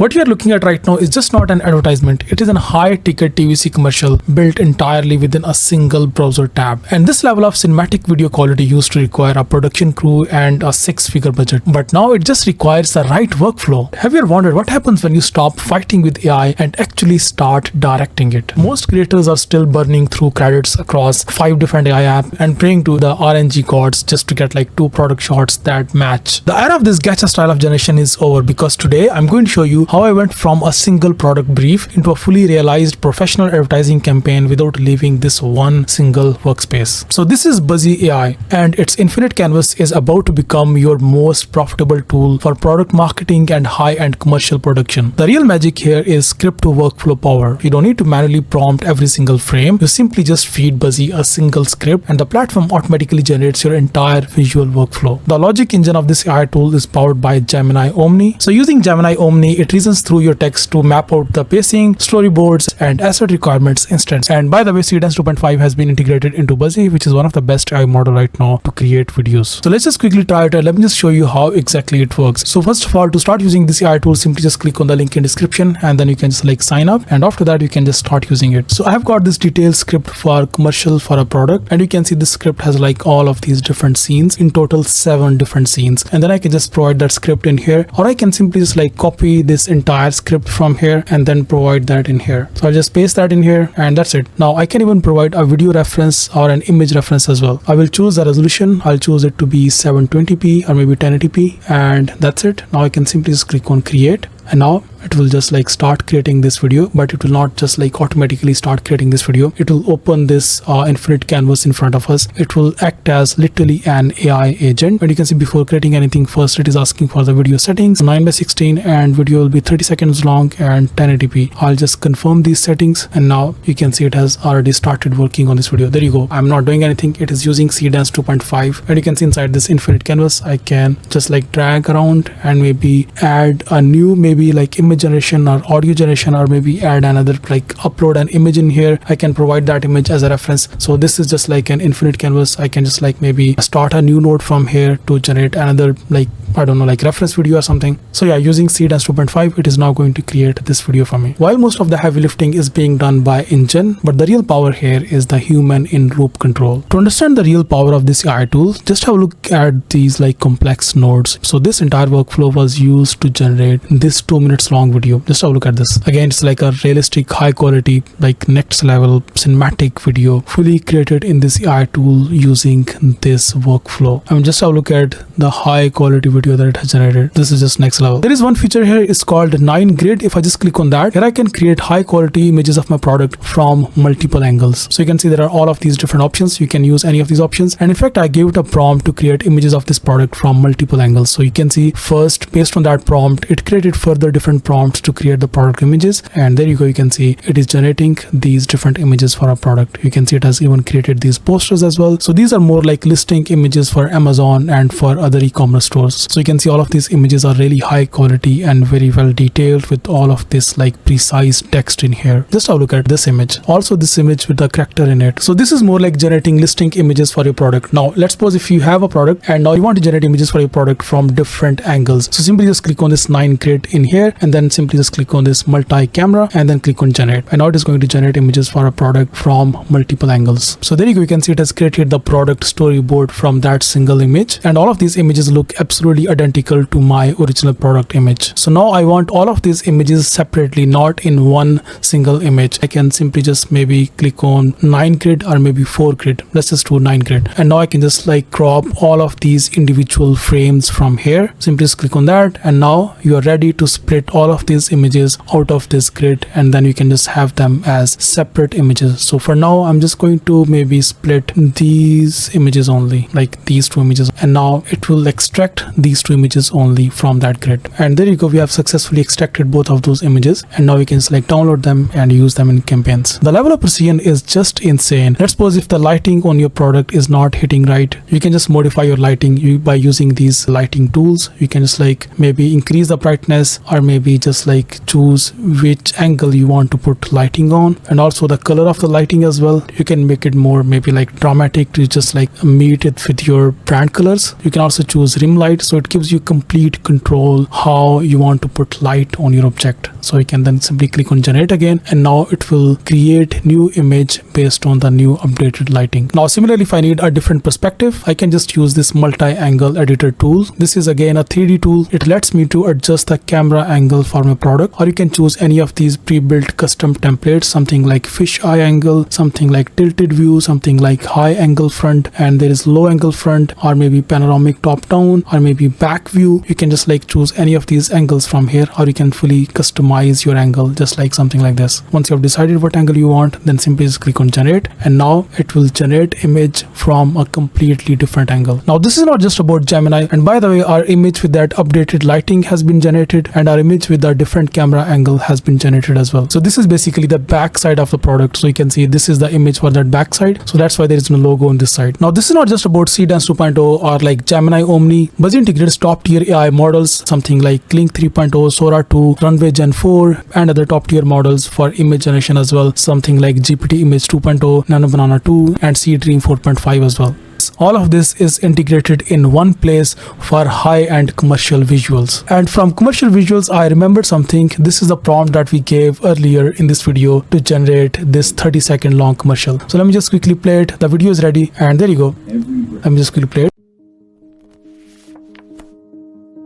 What you are looking at right now is just not an advertisement. It is a high-ticket TVC commercial built entirely within a single browser tab. And this level of cinematic video quality used to require a production crew and a six-figure budget. But now it just requires the right workflow. Have you ever wondered what happens when you stop fighting with AI and actually start directing it? Most creators are still burning through credits across 5 different AI apps and praying to the RNG gods just to get like 2 product shots that match. The era of this gacha style of generation is over, because today I'm going to show you how I went from a single product brief into a fully realized professional advertising campaign without leaving this one single workspace. So this is Buzzy AI, and its infinite canvas is about to become your most profitable tool for product marketing and high-end commercial production. The real magic here is script to workflow power. You don't need to manually prompt every single frame. You simply just feed Buzzy a single script and the platform automatically generates your entire visual workflow. The logic engine of this AI tool is powered by Gemini Omni. So using Gemini Omni, it reasons through your text to map out the pacing, storyboards, and asset requirements instantly. And by the way, Seedance 2.5 has been integrated into Buzzy, which is one of the best AI model right now to create videos. So let's just quickly try it and let me just show you how exactly it works. So first of all, to start using this AI tool, simply just click on the link in description and then you can just like sign up, and after that you can just start using it. So I have got this detailed script for commercial for a product, and you can see this script has like all of these different scenes, in total 7 different scenes, and then I can just provide that script in here, or I can simply just like copy this entire script from here and then provide that in here. So I'll just paste that in here and that's it. Now I can even provide a video reference or an image reference as well. I will choose the resolution. I'll choose it to be 720p or maybe 1080p, and that's it. Now I can simply just click on create, and now it will just like start creating this video, but it will not just like automatically start creating this video. It will open this infinite canvas in front of us. It will act as literally an AI agent. And you can see before creating anything, first it is asking for the video settings, 9:16, and video will be 30 seconds long and 1080p. I'll just confirm these settings, and now you can see it has already started working on this video. There you go. I'm not doing anything. It is using Seedance 2.5, and you can see inside this infinite canvas, I can just like drag around and maybe add a new, maybe like image generation or audio generation, or maybe add another, like upload an image in here. I can provide that image as a reference. So this is just like an infinite canvas. I can just like maybe start a new node from here to generate another, like I don't know, like reference video or something. So yeah, using Seedance 2.5, it is now going to create this video for me. While most of the heavy lifting is being done by engine, but the real power here is the human in loop control. To understand the real power of this AI tool, just have a look at these like complex nodes. So this entire workflow was used to generate this 2 minutes long video. Just have a look at this. Again, it's like a realistic, high quality, like next level cinematic video, fully created in this AI tool using this workflow. I mean, just have a look at the high quality video that it has generated. This is just next level. There is one feature here, it's called 9 grid. If I just click on that, here I can create high quality images of my product from multiple angles. So you can see there are all of these different options. You can use any of these options, and in fact I gave it a prompt to create images of this product from multiple angles. So you can see first, based on that prompt, it created further different prompts to create the product images, and there you go. You can see it is generating these different images for our product. You can see it has even created these posters as well. So these are more like listing images for Amazon and for other e-commerce stores. So you can see all of these images are really high quality and very well detailed with all of this like precise text in here. Just have a look at this image. Also this image with the character in it. So this is more like generating listing images for your product. Now let's suppose if you have a product and now you want to generate images for your product from different angles. So simply just click on this 9 grid in here, and then simply just click on this multi-camera and then click on generate, and now it is going to generate images for a product from multiple angles. So there you go. You can see it has created the product storyboard from that single image, and all of these images look absolutely identical to my original product image. So now I want all of these images separately, not in one single image. I can simply just maybe click on 9 grid or maybe 4 grid. Let's just do 9 grid, and now I can just like crop all of these individual frames from here. Simply just click on that, and now you are ready to split all of these images out of this grid, and then you can just have them as separate images. So for now I'm just going to maybe split these images only, like these 2 images, and now it will extract these 2 images only from that grid. And there you go. We have successfully extracted both of those images, and now we can select download them and use them in campaigns. The level of precision is just insane. Let's suppose if the lighting on your product is not hitting right, you can just modify your lighting by using these lighting tools. You can just like maybe increase the brightness or maybe just like choose which angle you want to put lighting on, and also the color of the lighting as well. You can make it more maybe like dramatic to just like meet it with your brand colors. You can also choose rim light, so it gives you complete control how you want to put light on your object. So you can then simply click on generate again, and now it will create new image based on the new updated lighting. Now similarly, if I need a different perspective, I can just use this multi-angle editor tool. This is again a 3D tool. It lets me to adjust the camera angle for my product, or you can choose any of these pre-built custom templates, something like fish eye angle, something like tilted view, something like high angle front, and there is low angle front, or maybe panoramic top down, or maybe back view. You can just like choose any of these angles from here, or you can fully customize your angle just like something like this. Once you have decided what angle you want, then simply just click on generate, and now it will generate image from a completely different angle. Now this is not just about Gemini, and by the way, our image with that updated lighting has been generated, and our image with a different camera angle has been generated as well. So this is basically the back side of the product. So you can see this is the image for that back side, so that's why there is no logo on this side. Now this is not just about Seedance 2.0 or like Gemini Omni. Buzzy integrates top tier AI models, something like Link 3.0, Sora 2, Runway Gen 4, and other top tier models for image generation as well, something like GPT Image 2.0, Nano Banana 2, and Seed Dream 4.5 as well. All of this is integrated in one place for high-end commercial visuals. And from commercial visuals, I remembered something. This is the prompt that we gave earlier in this video to generate this 30-second long commercial. So let me just quickly play it. The video is ready, and there you go. Let me just quickly play it.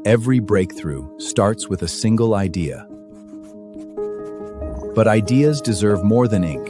Every breakthrough starts with a single idea. But ideas deserve more than ink.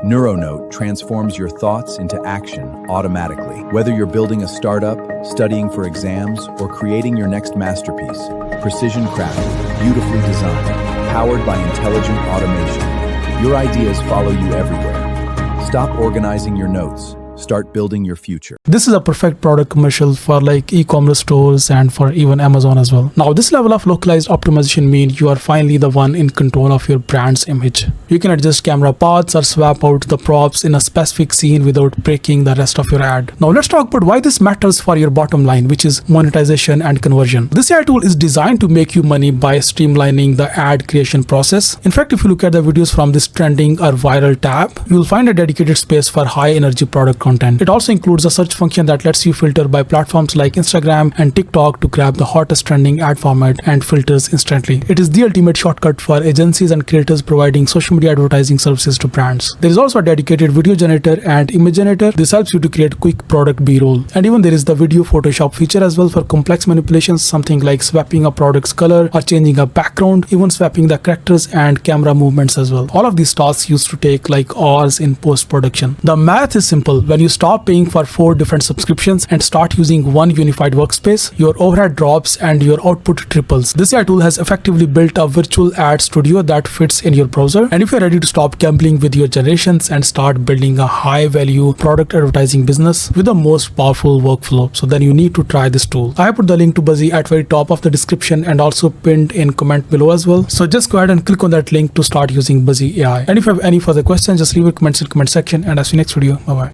NeuroNote transforms your thoughts into action automatically. Whether you're building a startup, studying for exams, or creating your next masterpiece, precision crafted, beautifully designed, powered by intelligent automation, your ideas follow you everywhere. Stop organizing your notes. Start building your future. This is a perfect product commercial for like e-commerce stores and for even Amazon as well. Now this level of localized optimization means you are finally the one in control of your brand's image. You can adjust camera paths or swap out the props in a specific scene without breaking the rest of your ad. Now let's talk about why this matters for your bottom line, which is monetization and conversion. This AI tool is designed to make you money by streamlining the ad creation process. In fact, if you look at the videos from this trending or viral tab, you will find a dedicated space for high energy product content. It also includes a search function that lets you filter by platforms like Instagram and TikTok to grab the hottest trending ad format and filters instantly. It is the ultimate shortcut for agencies and creators providing social media advertising services to brands. There is also a dedicated video generator and image generator. This helps you to create quick product B-roll. And even there is the video Photoshop feature as well for complex manipulations, something like swapping a product's color or changing a background, even swapping the characters and camera movements as well. All of these tasks used to take like hours in post-production. The math is simple. When you stop paying for 4 different subscriptions and start using one unified workspace, your overhead drops and your output triples. This AI tool has effectively built a virtual ad studio that fits in your browser. And if you're ready to stop gambling with your generations and start building a high value product advertising business with the most powerful workflow, so then you need to try this tool. I have put the link to Buzzy at very top of the description and also pinned in comment below as well. So just go ahead and click on that link to start using Buzzy AI. And if you have any further questions, just leave your comments in the comment section, and I'll see you next video. Bye bye.